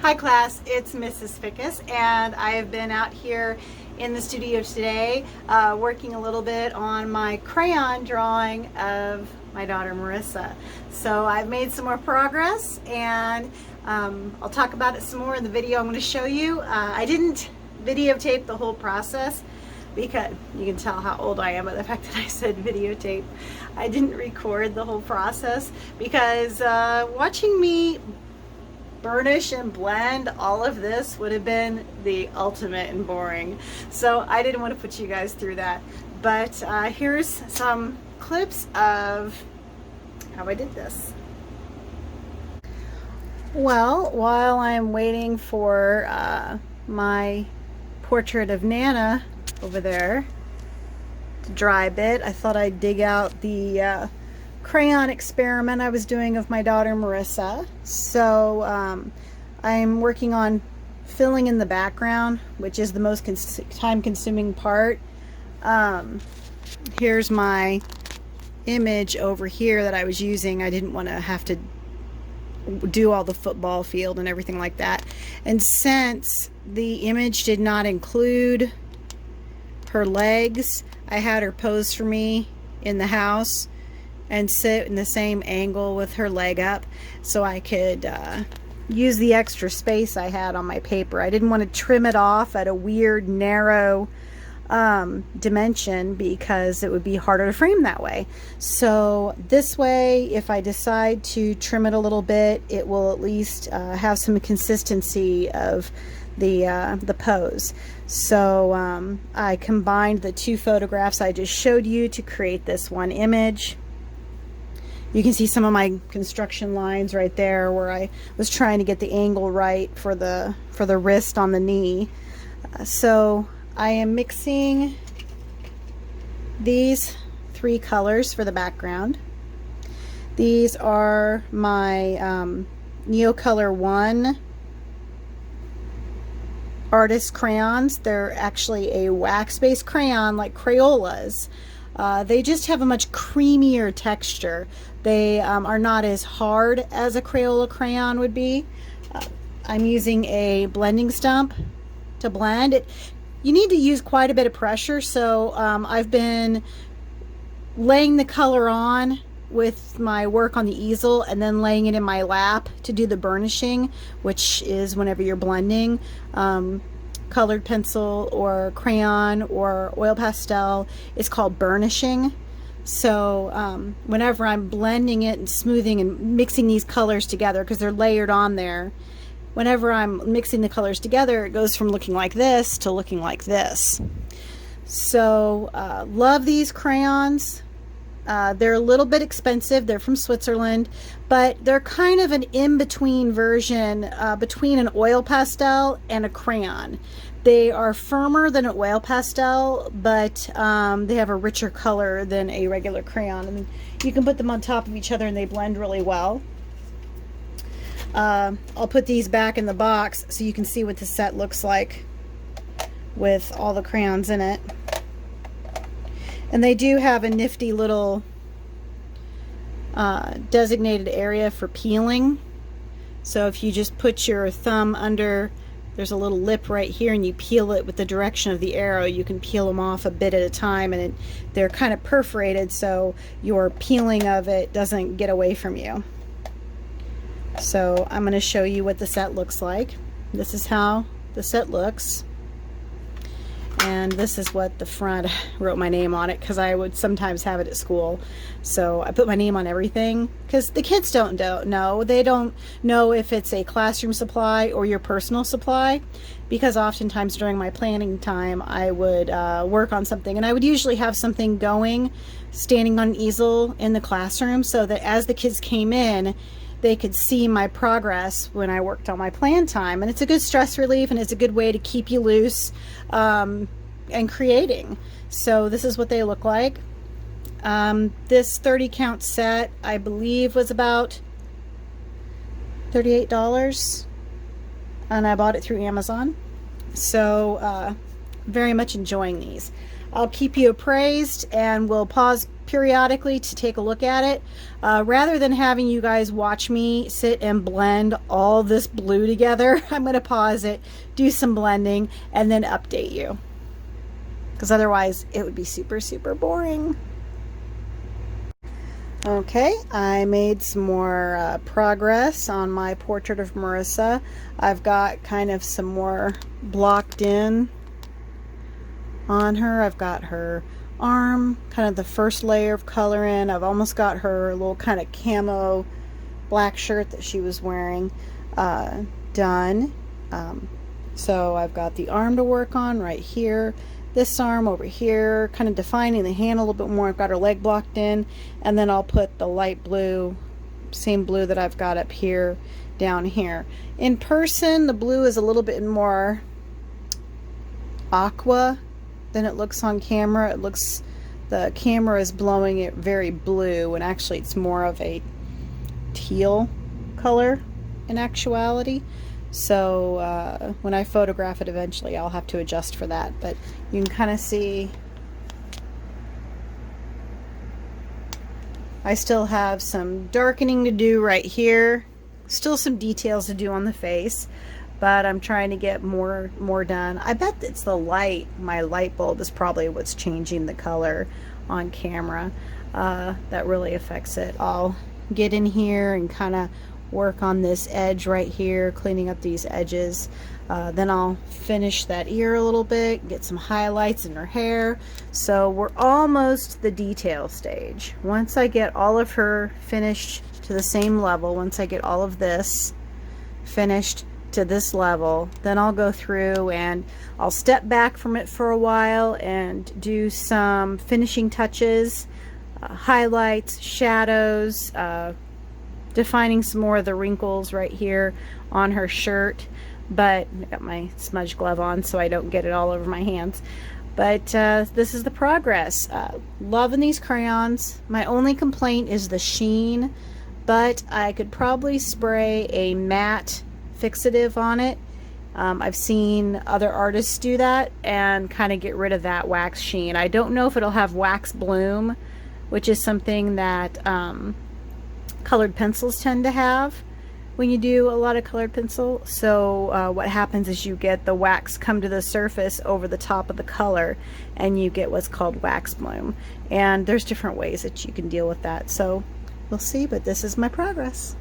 Hi class, it's Mrs. Fickus, and I have been out here in the studio today working a little bit on my crayon drawing of my daughter Marissa. So I've made some more progress, and I'll talk about it some more in the video I'm going to show you. I didn't videotape the whole process because you can tell how old I am by the fact that I said videotape. I didn't record the whole process because watching me burnish and blend all of this would have been the ultimate and boring. So I didn't want to put you guys through that. But here's some clips of how I did this. Well, while I'm waiting for my portrait of Nana over there to dry a bit, I thought I'd dig out the crayon experiment I was doing of my daughter Marissa. So I'm working on filling in the background, which is the most time-consuming part. Here's my image over here that I was using. I didn't want to have to do all the football field and everything like that. And since the image did not include her legs, I had her pose for me in the house and sit in the same angle with her leg up so I could use the extra space I had on my paper. I didn't want to trim it off at a weird narrow dimension because it would be harder to frame that way. So this way, if I decide to trim it a little bit, it will at least have some consistency of the pose. So I combined the two photographs I just showed you to create this one image. You can see some of my construction lines right there where I was trying to get the angle right for the wrist on the knee. So I am mixing these three colors for the background. These are my Neocolor 1 artist crayons. They're actually a wax-based crayon like Crayolas. They just have a much creamier texture. They are not as hard as a Crayola crayon would be. I'm using a blending stump to blend it. You need to use quite a bit of pressure, so I've been laying the color on with my work on the easel and then laying it in my lap to do the burnishing, which is whenever you're blending. Colored pencil or crayon or oil pastel is called burnishing. So whenever I'm blending it and smoothing and mixing these colors together, because they're layered on there, whenever I'm mixing the colors together, it goes from looking like this to looking like this. So love these crayons. They're a little bit expensive. They're from Switzerland, but they're kind of an in-between version between an oil pastel and a crayon. They are firmer than an oil pastel, but they have a richer color than a regular crayon. And you can put them on top of each other and they blend really well. I'll put these back in the box so you can see what the set looks like with all the crayons in it. And they do have a nifty little designated area for peeling. So if you just put your thumb under, there's a little lip right here, and you peel it with the direction of the arrow, you can peel them off a bit at a time, and they're kind of perforated so your peeling of it doesn't get away from you. So I'm going to show you what the set looks like. This is how the set looks. And this is what the front, I wrote my name on it because I would sometimes have it at school. So I put my name on everything because the kids don't know. They don't know if it's a classroom supply or your personal supply, because oftentimes during my planning time I would work on something, and I would usually have something going, standing on an easel in the classroom, so that as the kids came in, they could see my progress when I worked on my plan time. And it's a good stress relief, and it's a good way to keep you loose and creating. So this is what they look like. This 30 count set I believe was about $38, and I bought it through Amazon. So very much enjoying these. I'll keep you appraised, and we'll pause periodically to take a look at it. Rather than having you guys watch me sit and blend all this blue together, I'm going to pause it, do some blending, and then update you. Because otherwise it would be super, super boring. Okay, I made some more progress on my portrait of Marissa. I've got kind of some more blocked in on her. I've got her arm, kind of the first layer of color in. I've almost got her little kind of camo black shirt that she was wearing done. So I've got the arm to work on right here. This arm over here, kind of defining the hand a little bit more. I've got her leg blocked in, and then I'll put the light blue, same blue that I've got up here, down here. In person, the blue is a little bit more aqua than it looks on camera. It looks, the camera is blowing it very blue, and actually it's more of a teal color in actuality. So when I photograph it eventually, I'll have to adjust for that, but you can kind of see I still have some darkening to do right here, still some details to do on the face, but I'm trying to get more done. I bet it's the light. My light bulb is probably what's changing the color on camera. That really affects it. I'll get in here and kind of work on this edge right here, cleaning up these edges. Then I'll finish that ear a little bit, get some highlights in her hair. So we're almost the detail stage. Once I get all of her finished to the same level, once I get all of this finished to this level, then I'll go through and I'll step back from it for a while and do some finishing touches, highlights, shadows, defining some more of the wrinkles right here on her shirt. But I got my smudge glove on so I don't get it all over my hands. But this is the progress. Loving these crayons. My only complaint is the sheen, but I could probably spray a matte fixative on it. I've seen other artists do that and kind of get rid of that wax sheen. I don't know if it'll have wax bloom, which is something that colored pencils tend to have when you do a lot of colored pencil. So what happens is you get the wax come to the surface over the top of the color, and you get what's called wax bloom. And there's different ways that you can deal with that. So we'll see, but this is my progress.